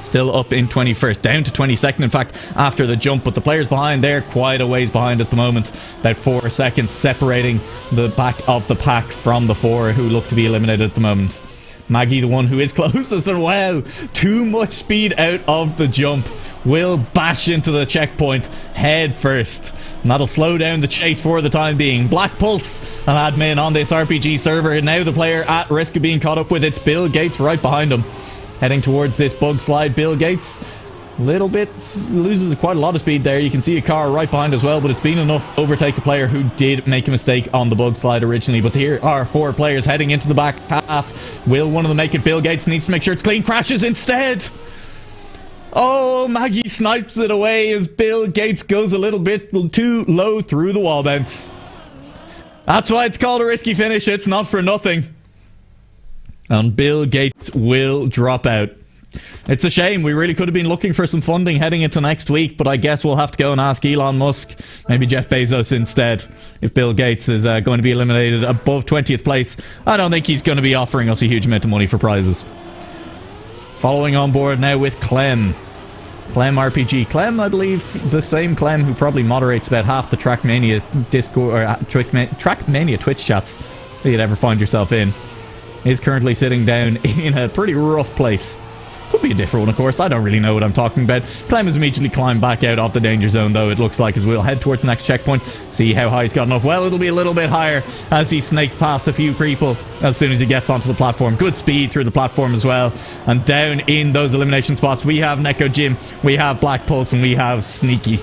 still up in 21st, down to 22nd in fact after the jump, but the players behind there quite a ways behind at the moment, about 4 seconds separating the back of the pack from the 4 who look to be eliminated at the moment. Maggie, the one who is closest, and wow, too much speed out of the jump, will bash into the checkpoint head first, and that'll slow down the chase for the time being. Black Pulse, an admin on this RPG server, and now the player at risk of being caught up with. It's Bill Gates right behind him, heading towards this bug slide. Bill Gates little bit loses quite a lot of speed there. You can see a car right behind as well, but it's been enough to overtake a player who did make a mistake on the bug slide originally. But here are 4 players heading into the back half. Will one of them make it? Bill Gates needs to make sure it's clean. Crashes instead. Oh, Maggie snipes it away as Bill Gates goes a little bit too low through the wall bounce. That's why it's called a risky finish. It's not for nothing. And Bill Gates will drop out. It's a shame. We really could have been looking for some funding heading into next week, but I guess we'll have to go and ask Elon Musk, maybe Jeff Bezos instead, if Bill Gates is going to be eliminated above 20th place. I don't think he's going to be offering us a huge amount of money for prizes. Following on board now with Clem RPG. Clem, I believe, the same Clem who probably moderates about half the Trackmania Discord or Trackmania Twitch chats that you'd ever find yourself in, is currently sitting down in a pretty rough place. Could be a different one, of course. I don't really know what I'm talking about. Clem has immediately climbed back out of the danger zone, though, it looks like, as we'll head towards the next checkpoint. See how high he's gotten up. Well, it'll be a little bit higher as he snakes past a few people as soon as he gets onto the platform. Good speed through the platform as well. And down in those elimination spots, we have Neko Jim, we have Black Pulse, and we have Sneaky.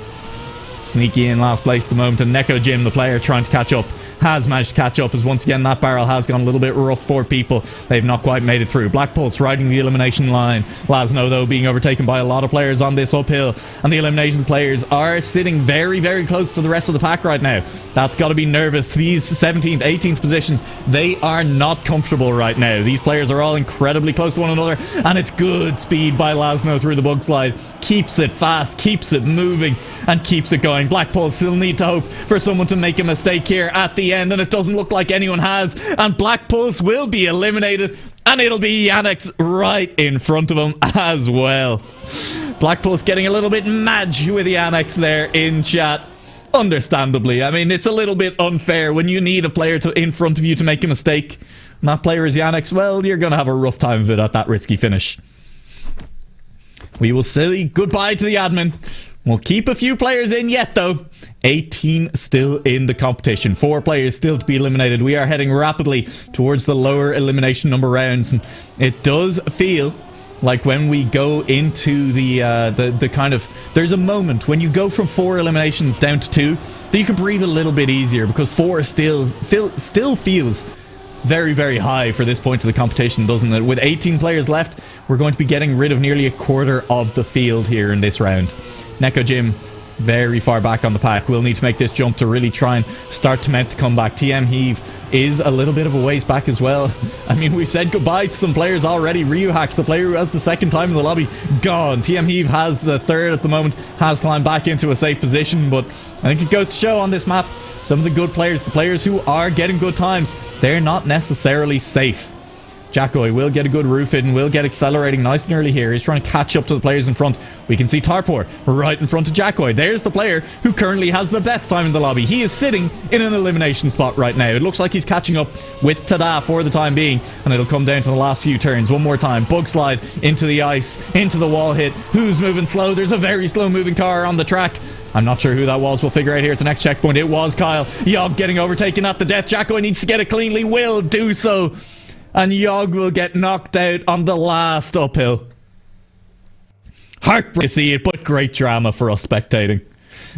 Sneaky in last place at the moment, and Neko Jim, the player trying to catch up, has managed to catch up, as once again that barrel has gone a little bit rough for people. They've not quite made it through. Black Pulse riding the elimination line. Laszno, though, being overtaken by a lot of players on this uphill, and the elimination players are sitting very, very close to the rest of the pack right now. That's got to be nervous. These 17th, 18th positions, they are not comfortable right now. These players are all incredibly close to one another, and it's good speed by Laszno through the bug slide. Keeps it fast, keeps it moving, and keeps it going. Black Pulse still need to hope for someone to make a mistake here at the end, and it doesn't look like anyone has, and Black Pulse will be eliminated, and it'll be Yannick's right in front of him as well. Black Pulse getting a little bit mad with the Yannick's there in chat. Understandably, I mean, it's a little bit unfair when you need a player in front of you to make a mistake, and that player is Yannick's. Well, you're going to have a rough time of it at that risky finish. We will say goodbye to the admin. We'll keep a few players in yet, though. 18 still in the competition. 4 players still to be eliminated. We are heading rapidly towards the lower elimination number rounds. And it does feel like when we go into the kind of... There's a moment when you go from 4 eliminations down to 2 that you can breathe a little bit easier, because 4 still feels very, very high for this point of the competition, doesn't it? With 18 players left, we're going to be getting rid of nearly a quarter of the field here in this round. Neko Jim very far back on the pack. We'll need to make this jump to really try and start to mount the comeback. TM Heave is a little bit of a ways back as well. I mean, we've said goodbye to some players already. Ryu Hacks, the player who has the second time in the lobby, gone. TM Heave has the third at the moment, has climbed back into a safe position, but I think it goes to show on this map, some of the good players, the players who are getting good times, they're not necessarily safe. Jackoy will get a good roof in, will get accelerating nice and early here. He's trying to catch up to the players in front. We can see Tarpor right in front of Jackoy. There's the player who currently has the best time in the lobby. He is sitting in an elimination spot right now. It looks like he's catching up with Tada for the time being, and it'll come down to the last few turns. One more time. Bug slide into the ice, into the wall hit. Who's moving slow? There's a very slow moving car on the track. I'm not sure who that was. We'll figure out here at the next checkpoint. It was Kyle. Yog getting overtaken at the death. Jackoy needs to get it cleanly. Will do so. And Yog will get knocked out on the last uphill. Heartbreaking to see it, but great drama for us spectating.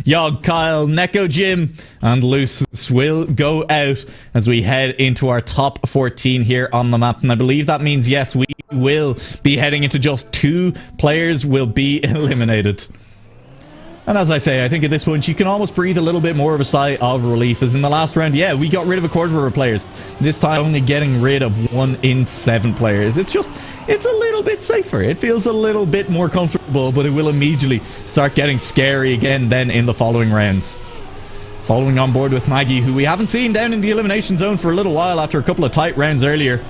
Yog, Kyle, Neko Jim, and Lucis will go out as we head into our top 14 here on the map. And I believe that means, yes, we will be heading into just 2 players will be eliminated. And as I say, I think at this point you can almost breathe a little bit more of a sigh of relief, as in the last round, yeah, we got rid of a quarter of our players. This time only getting rid of 1 in 7 players. It's a little bit safer. It feels a little bit more comfortable, but it will immediately start getting scary again then in the following rounds. Following on board with Maggie, who we haven't seen down in the elimination zone for a little while after a couple of tight rounds earlier.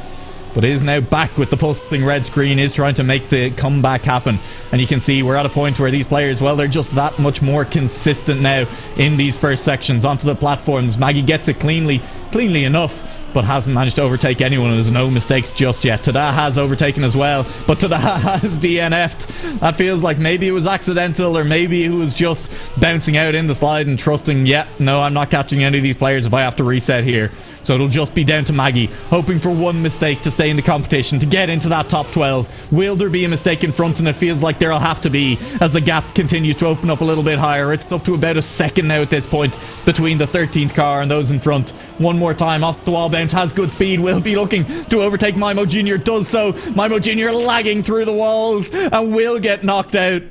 but is now back with the pulsing red screen, is trying to make the comeback happen. And you can see we're at a point where these players, well, they're just that much more consistent now in these first sections. Onto the platforms, Maggie gets it cleanly enough, but hasn't managed to overtake anyone. There's no mistakes just yet. Tada has overtaken as well, but Tada has DNF'd. That feels like maybe it was accidental, or maybe it was just bouncing out in the slide and trusting, yeah, no, I'm not catching any of these players if I have to reset here. So it'll just be down to Maggie, hoping for one mistake to stay in the competition, to get into that top 12. Will there be a mistake in front? And it feels like there'll have to be, as the gap continues to open up a little bit higher. It's up to about a second now at this point between the 13th car and those in front. One more time off the wall bounce, has good speed, will be looking to overtake Mimo Jr. Does so. Mimo Jr. lagging through the walls and will get knocked out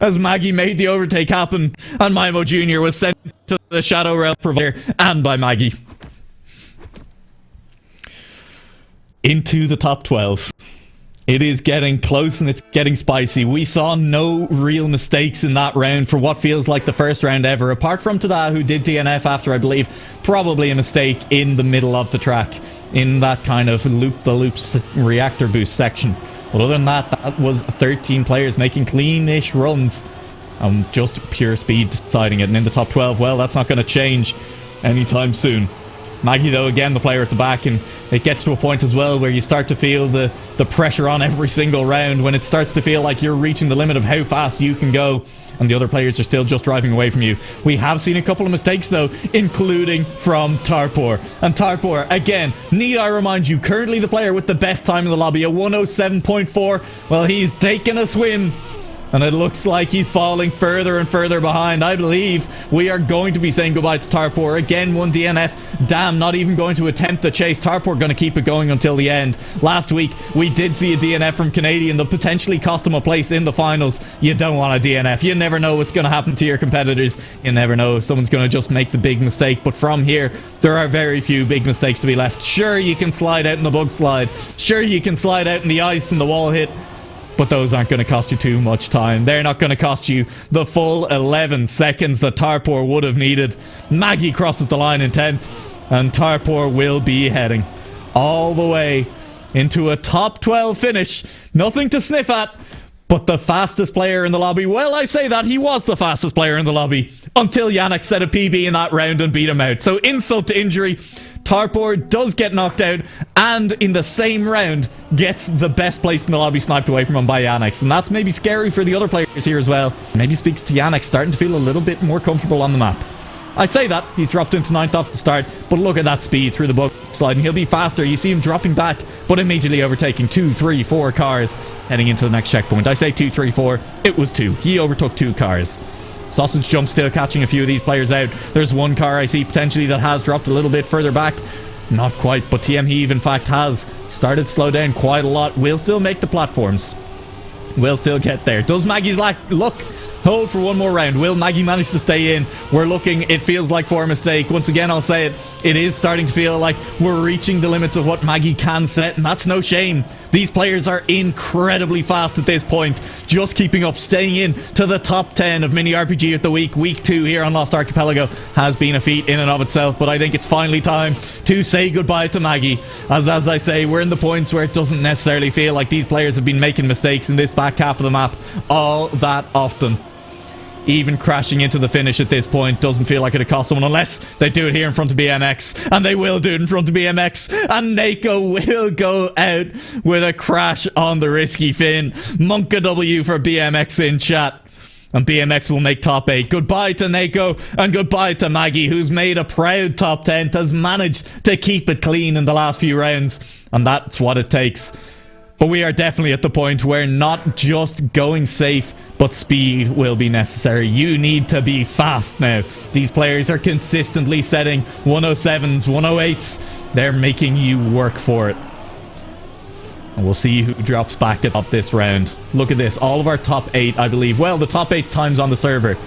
as Maggie made the overtake happen, and Mimo Jr. was sent to the Shadow Realm provider and by Maggie. Into the top 12. It is getting close and it's getting spicy. We saw no real mistakes in that round for what feels like the first round ever, apart from Tada, who did DNF after, I believe, probably a mistake in the middle of the track, in that kind of loop-the-loops reactor boost section. But other than that, that was 13 players making clean-ish runs. Just pure speed deciding it. And in the top 12, well, that's not going to change anytime soon. Maggie, though, again, the player at the back, and it gets to a point as well where you start to feel the pressure on every single round, when it starts to feel like you're reaching the limit of how fast you can go, and the other players are still just driving away from you. We have seen a couple of mistakes, though, including from Tarpor. And Tarpor, again, need I remind you, currently the player with the best time in the lobby, a 107.4. Well, he's taken a swim, and it looks like he's falling further and further behind. I believe we are going to be saying goodbye to Tarpor. Again, one DNF. Damn, not even going to attempt the chase. Tarpor going to keep it going until the end. Last week, we did see a DNF from Canadian that potentially cost him a place in the finals. You don't want a DNF. You never know what's going to happen to your competitors. You never know if someone's going to just make the big mistake. But from here, there are very few big mistakes to be left. Sure, you can slide out in the bug slide. Sure, you can slide out in the ice and the wall hit. But those aren't going to cost you too much time. They're not going to cost you the full 11 seconds that Tarpor would have needed. Maggie crosses the line in 10th, and Tarpor will be heading all the way into a top 12 finish. Nothing to sniff at, but the fastest player in the lobby. Well, I say that, he was the fastest player in the lobby until Yannick set a PB in that round and beat him out. So insult to injury. Tarpor does get knocked out, and in the same round gets the best place in the lobby sniped away from him by Yannick. And that's maybe scary for the other players here as well. Maybe speaks to Yannick starting to feel a little bit more comfortable on the map. I say that, he's dropped into 9th off the start, but look at that speed through the bug slide, and he'll be faster. You see him dropping back, but immediately overtaking 2, 3, 4 cars heading into the next checkpoint. I say 2, 3, 4, it was 2. He overtook 2 cars. Sausage Jump still catching a few of these players out. There's one car I see potentially that has dropped a little bit further back. Not quite, but TM Heave in fact has started to slow down quite a lot. Will still make the platforms. Will still get there. Does Maggie's luck hold for one more round? Will Maggie manage to stay in? We're looking, it feels like, for a mistake. Once again, I'll say it, it is starting to feel like we're reaching the limits of what Maggie can set, and that's no shame. These players are incredibly fast at this point, just keeping up, staying in to the top 10 of Mini RPG of the week. Week 2 here on Lost Archipelago has been a feat in and of itself, but I think it's finally time to say goodbye to Maggie. As I say, we're in the points where it doesn't necessarily feel like these players have been making mistakes in this back half of the map all that often. Even crashing into the finish at this point doesn't feel like it'd cost someone, unless they do it here in front of BMX. And they will do it in front of BMX. And Nako will go out with a crash on the risky fin. Monka W for BMX in chat. And BMX will make top 8. Goodbye to Nako, and goodbye to Maggie, who's made a proud top 10th, has managed to keep it clean in the last few rounds. And that's what it takes. But we are definitely at the point where not just going safe, but speed will be necessary. You need to be fast now. These players are consistently setting 107s, 108s. They're making you work for it. And we'll see who drops back at this round. Look at this. All of our top 8, I believe. Well, the top 8 times on the server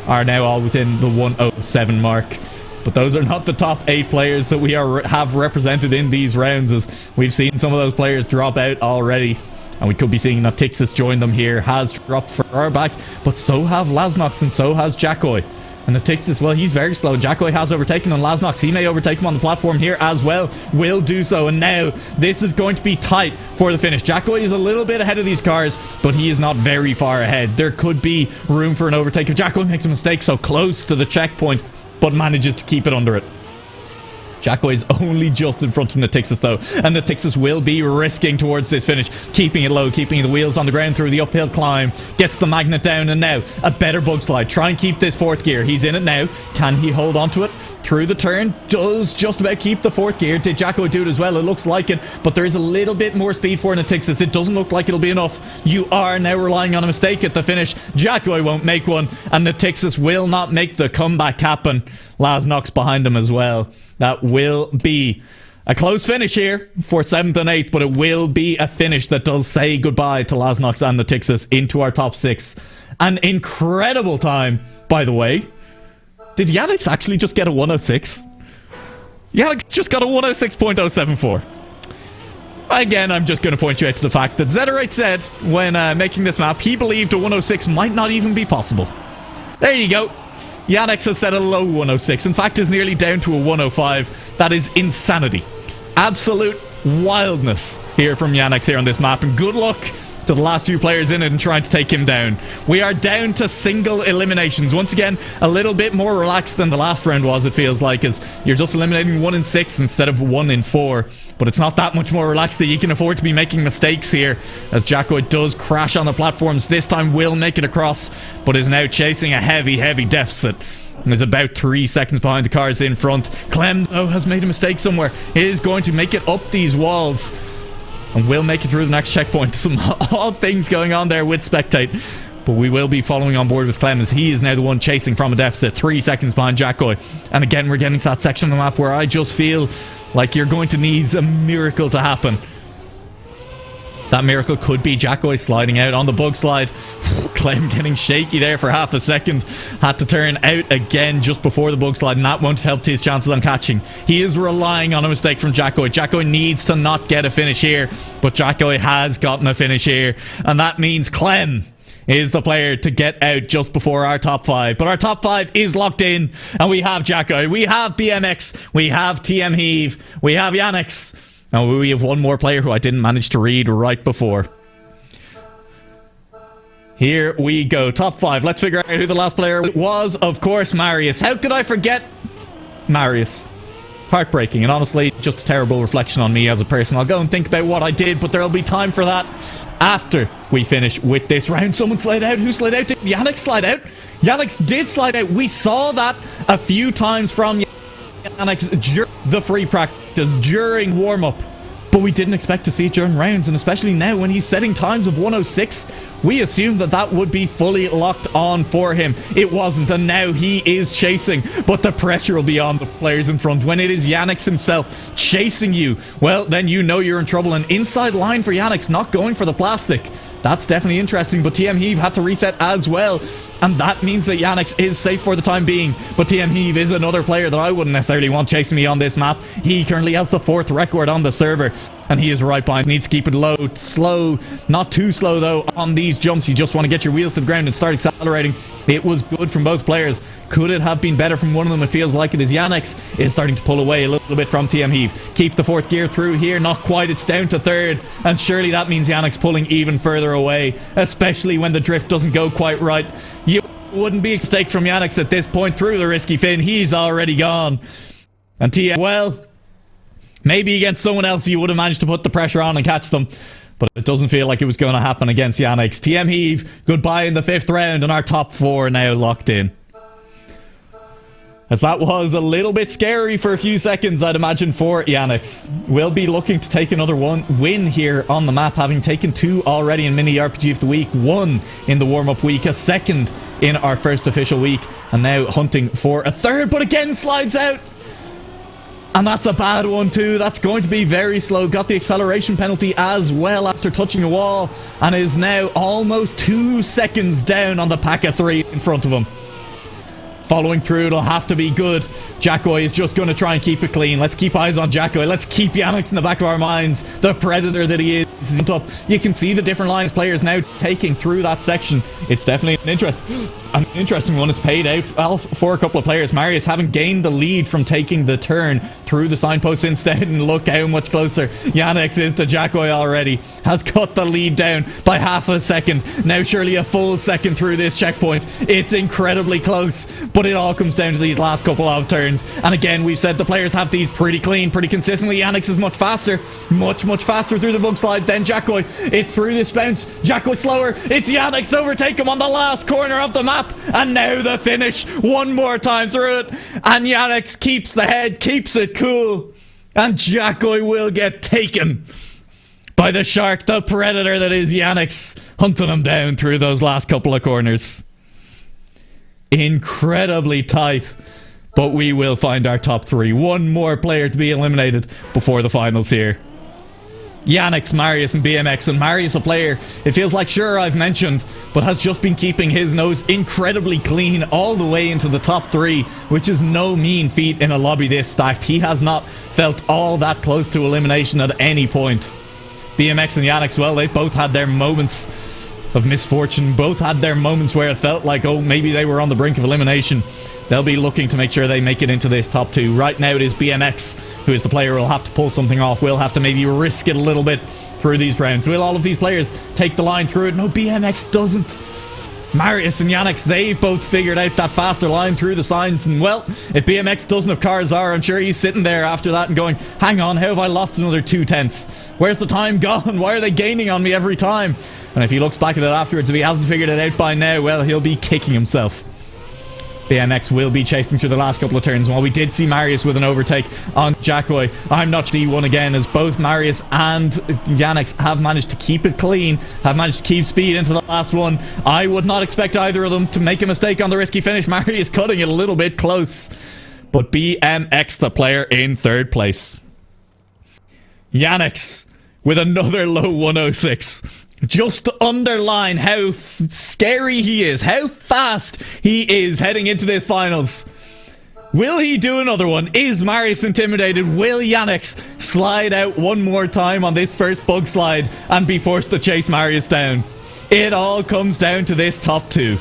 are now all within the 107 mark. But those are not the top 8 players that we have represented in these rounds, as we've seen some of those players drop out already. And we could be seeing Natixis join them here. Has dropped far back, but so have Lasnox and so has Jackoy. And the Tixis, well, he's very slow. Jackoi has overtaken on NuaLaoch. He may overtake him on the platform here as well. Will do so. And now this is going to be tight for the finish. Jackoi is a little bit ahead of these cars, but he is not very far ahead. There could be room for an overtake if Jackoi makes a mistake so close to the checkpoint, but manages to keep it under it. Jackoi is only just in front of Natixis though, and Natixis will be risking towards this finish, keeping it low, keeping the wheels on the ground through the uphill climb, gets the magnet down, and now a better bug slide. Try and keep this fourth gear. He's in it now. Can he hold on to it? Through the turn, does just about keep the fourth gear. Did Jackoi do it as well? It looks like it, but there is a little bit more speed for Natixis. It doesn't look like it'll be enough. You are now relying on a mistake at the finish. Jackoi won't make one, and Natixis will not make the comeback happen. NuaLaoch's behind him as well. That will be a close finish here for 7th and 8th, but it will be a finish that does say goodbye to NuaLaoch and Natixis into our top 6. An incredible time, by the way. Did Yannick's actually just get a 106? Yannick just got a 106.074. Again, I'm just going to point you out to the fact that Zedorite said when making this map, he believed a 106 might not even be possible. There you go. Yannick has set a low 106. In fact, is nearly down to a 105. That is insanity. Absolute wildness here from Yannick here on this map. And good luck to the last few players in it and trying to take him down. We are down to single eliminations. Once again, a little bit more relaxed than the last round was, it feels like, as you're just eliminating 1 in 6 instead of 1 in 4. But it's not that much more relaxed that you can afford to be making mistakes here, as Jackoi does crash on the platforms. This time will make it across, but is now chasing a heavy deficit. And is about 3 seconds behind the cars in front. Clem, though, has made a mistake somewhere. He is going to make it up these walls and will make it through the next checkpoint. Some odd things going on there with Spectate, but we will be following on board with Clem, as he is now the one chasing from a deficit, 3 seconds behind Jackoi. And again, we're getting to that section of the map where I just feel like you're going to need a miracle to happen. That miracle could be Jackoi sliding out on the bug slide. Clem getting shaky there for half a second. Had to turn out again just before the bug slide, and that won't have helped his chances on catching. He is relying on a mistake from Jackoi. Jackoi needs to not get a finish here, but Jackoi has gotten a finish here, and that means Clem is the player to get out just before our top 5. But our top 5 is locked in, and we have Jackoi, we have BMX, we have TM Heave, we have Yannick's. Now we have one more player who I didn't manage to read right before. Here we go. Top 5. Let's figure out who the last player was. Of course, Marius. How could I forget Marius? Heartbreaking, and honestly, just a terrible reflection on me as a person. I'll go and think about what I did, but there'll be time for that after we finish with this round. Someone slid out. Who slid out? Did Yannick slide out? Yannick did slide out. We saw that a few times from Yannick during the free practice, during warm-up, but we didn't expect to see it during rounds, and especially now when he's setting times of 106, we assumed that that would be fully locked on for him. It wasn't, and now he is chasing, but the pressure will be on the players in front. When it is Yannick himself chasing you, well, then you know you're in trouble. An inside line for Yannick, not going for the plastic. That's definitely interesting, but TM Heave had to reset as well, and that means that Yannick is safe for the time being. But TM Heave is another player that I wouldn't necessarily want chasing me on this map. He currently has the 4th record on the server, and he is right behind. Needs to keep it low, slow, not too slow though on these jumps. You just want to get your wheels to the ground and start accelerating. It was good from both players. Could it have been better from one of them? It feels like it is. Yannick is starting to pull away a little bit from TM Heave. Keep the 4th gear through here. Not quite. It's down to 3rd. And surely that means Yannick's pulling even further away, especially when the drift doesn't go quite right. You wouldn't be a mistake from Yannick at this point through the risky fin. He's already gone. And TM, well, maybe against someone else you would have managed to put the pressure on and catch them, but it doesn't feel like it was going to happen against Yannick. TM Heave, goodbye in the 5th round, and our top 4 now locked in. As that was a little bit scary for a few seconds, I'd imagine, for Yannick. We'll be looking to take another win here on the map, having taken 2 already in Mini RPG of the Week, 1 in the warm-up week, a 2nd in our first official week, and now hunting for a 3rd, but again slides out. And that's a bad one too. That's going to be very slow. Got the acceleration penalty as well after touching a wall, and is now almost 2 seconds down on the pack of 3 in front of him. Following through, it'll have to be good. Jackoi is just going to try and keep it clean. Let's keep eyes on Jackoi. Let's keep Yannick in the back of our minds. The predator that he is. You can see the different lines players now taking through that section. It's definitely an interest. an interesting one. It's paid out for a couple of players. Marius having gained the lead from taking the turn through the signpost instead, and look how much closer Yannick is to Jackoi already. Has cut the lead down by half a second. Now surely a full second through this checkpoint. It's incredibly close, but it all comes down to these last couple of turns. And again, we've said the players have these pretty clean, pretty consistently. Yannick is much faster through the bug slide than Jackoi. It's through this bounce. Jackoi slower. It's Yannick's to overtake him on the last corner of the map. And now the finish one more time through it, and Yannick keeps the head, keeps it cool, and Jackoi will get taken by the shark, the predator that is Yannick, hunting him down through those last couple of corners. Incredibly tight, but we will find our top three. One more player to be eliminated before the finals here. Yannick, Marius and BMX. And Marius, a player it feels like sure I've mentioned, but has just been keeping his nose incredibly clean all the way into the top three, which is no mean feat in a lobby this stacked. He has not felt all that close to elimination at any point. BMX and Yannick, well, they've both had their moments of misfortune, both had their moments where it felt like, oh, maybe they were on the brink of elimination. They'll be looking to make sure they make it into this top two. Right now it is BMX who is the player who will have to pull something off. Will have to maybe risk it a little bit through these rounds. Will all of these players take the line through it? No, BMX doesn't. Marius and Yannick, they've both figured out that faster line through the signs. And well, if BMX doesn't have Karzar, I'm sure he's sitting there after that and going, hang on, how have I lost another 2/10? Where's the time gone? Why are they gaining on me every time? And if he looks back at it afterwards, if he hasn't figured it out by now, well, he'll be kicking himself. BMX will be chasing through the last couple of turns. While we did see Marius with an overtake on Jackoi, I'm not see one again, as both Marius and Yannick have managed to keep it clean, have managed to keep speed into the last one. I would not expect either of them to make a mistake on the risky finish. Marius cutting it a little bit close, but BMX the player in third place. Yannick with another low 106. Just to underline how scary he is, how fast he is heading into this finals. Will he do another one? Is Marius intimidated? Will Yannick slide out one more time on this first bug slide and be forced to chase Marius down? It all comes down to this top two.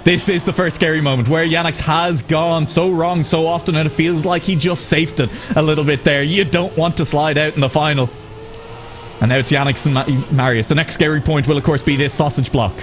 This is the first scary moment where Yannick has gone so wrong so often, and it feels like he just safed it a little bit there. You don't want to slide out in the final. And now it's Yannick and Marius. The next scary point will, of course, be this sausage block.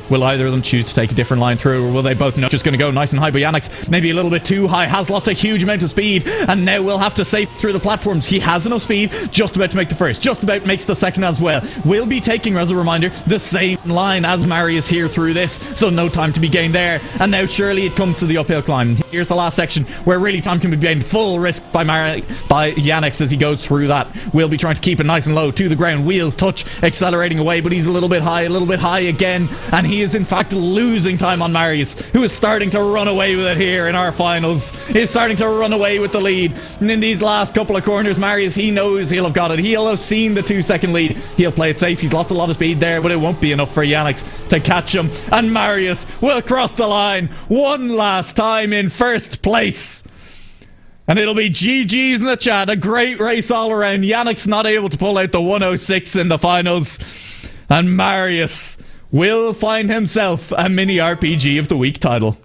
Will either of them choose to take a different line through, or will they both know just going to go nice and high? But Yannick, maybe a little bit too high, has lost a huge amount of speed, and now will have to safe through the platforms. He has enough speed, just about to make the first, just about makes the second as well. Will be taking, as a reminder, the same line as Marius here through this, so no time to be gained there. And now surely it comes to the uphill climb. Here's the last section where really time can be gained. Full risk by Yannick as he goes through that. Will be trying to keep it nice and low to the ground. Wheels touch, accelerating away, but he's a little bit high again, and he is in fact losing time on Marius, who is starting to run away with it here in our finals. He's starting to run away with the lead. And in these last couple of corners, Marius, he knows he'll have got it. He'll have seen the 2-second lead. He'll play it safe. He's lost a lot of speed there, but it won't be enough for Yannick to catch him. And Marius will cross the line one last time in first place. And it'll be GG's in the chat. A great race all around. Yannick's not able to pull out the 106 in the finals. And Marius will find himself a mini RPG of the week title.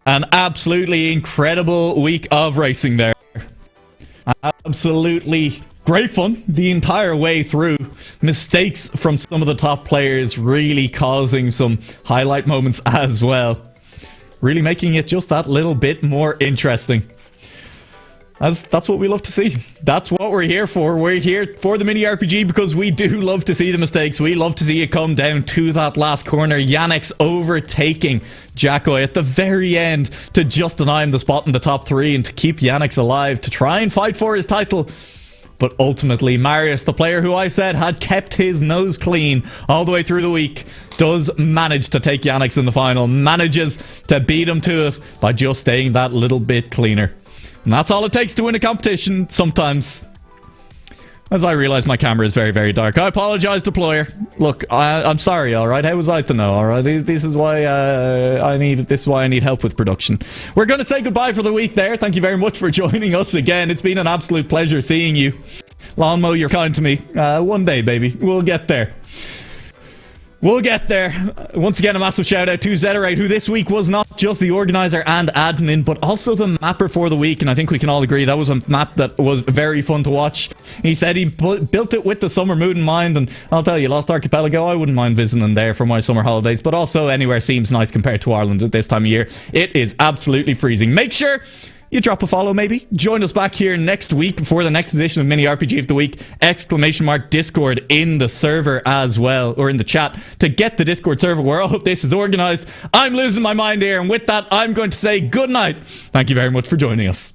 An absolutely incredible week of racing there. Absolutely great fun the entire way through. Mistakes from some of the top players really causing some highlight moments as well. Really making it just that little bit more interesting. That's what we love to see. That's what we're here for. We're here for the mini RPG because we do love to see the mistakes. We love to see it come down to that last corner. Yannick overtaking Jackoi at the very end to just deny him the spot in the top three and to keep Yannick alive to try and fight for his title. But ultimately, Marius, the player who I said had kept his nose clean all the way through the week, does manage to take Yannick in the final. Manages to beat him to it by just staying that little bit cleaner. And that's all it takes to win a competition sometimes. As I realise my camera is very, very dark. I apologise, deployer. Look, I'm sorry, alright? How was I to know, alright? This is why I need help with production. We're going to say goodbye for the week there. Thank you very much for joining us again. It's been an absolute pleasure seeing you. Lawnmower, you're kind to me. One day, baby. We'll get there. We'll get there. Once again, a massive shout out to Zetterite, who this week was not just the organizer and admin, but also the mapper for the week. And I think we can all agree that was a map that was very fun to watch. He said he built it with the summer mood in mind. And I'll tell you, Lost Archipelago, I wouldn't mind visiting there for my summer holidays. But also anywhere seems nice compared to Ireland at this time of year. It is absolutely freezing. Make sure you drop a follow, maybe. Join us back here next week for the next edition of Mini RPG of the Week. ! Discord in the server as well, or in the chat, to get the Discord server where all of this is organized. I'm losing my mind here, and with that, I'm going to say good night. Thank you very much for joining us.